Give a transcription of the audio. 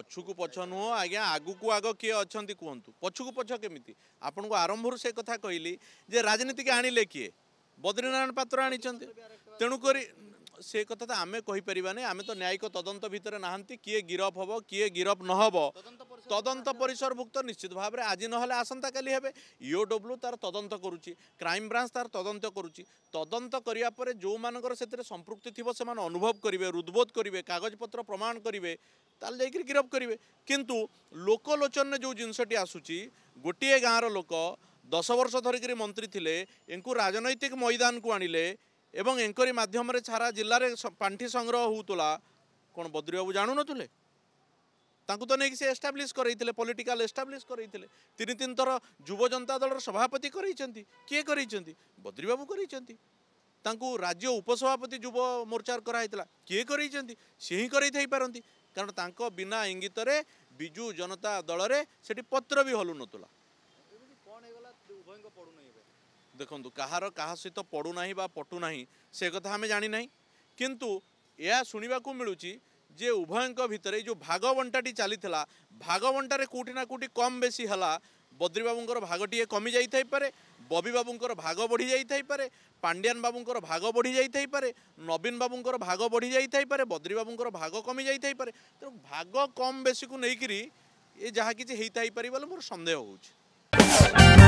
पछकू पछ नुह आज्ञा आगू आग किए अच्छा कहतु पछकू पछ केमी आपन को आरंभ से कथा कहली जे राजनीति आणिले किए बद्रीनारायण पात्र आनी तेणुक से कथा तो आम कहीपर नहीं आम तो न्यायिक तदंत भितर नहांती किए गिरफ हम किए गिरफ नहब तदंत परिसरभुक्त निश्चित भाव में आज ना आसंता काली हेबे ईओडब्ल्यू तार तदंत करुच्ची क्राइम ब्रांच तार तदंत करुच्ची तदंत करिया परे जो मानकर से संपृक्ति थी से अनुभव करेंगे हृदबोध करेंगे कागजपत्र प्रमाण करेंगे ताल जाकर गिरफ करेंगे किंतु लोकलोचन जो जिनसटी आसूची गोटे गाँवर लोक 10 वर्ष धरिक मंत्री थिले इनको राजनैतिक मैदान को आणिले एवं एंकरी माध्यम सारा जिले में पांठी संग्रह होउतला कौन बद्री बाबू जानू नुले तो नहीं से एस्टाब्लीश करते पॉलिटिकल एस्टाब्लीश करते 3 थर युव जनता दल सभापति किए बद्री बाबू कर राज्य उपसभापति युव मोर्चार कराइला किए कर सी ही करती कारण तांको बिना इंगित विजु जनता दल में से पत्र भी हलु नतुला देखो कहार क्या सहित पड़ूना पटुना से कथा आम जानी ना किंतु यह शुणा मिलूँ जे उभय भितर जो भाग बंटाटी चली भाग बंटारे कौटी ना कौटी कम बेसी है बद्री बाबूर भाग टी कमी जापे बबी बाबूर भाग बढ़ी जापे पांड्यान बाबूर भाग बढ़ी जापे नवीन बाबूर भाग बढ़ी जापे बद्री बाबूर भाग कमी जापे तेणु भाग कम बेसी को लेकिन ये जहाँ किसी होता ही पार मोर सन्देह हो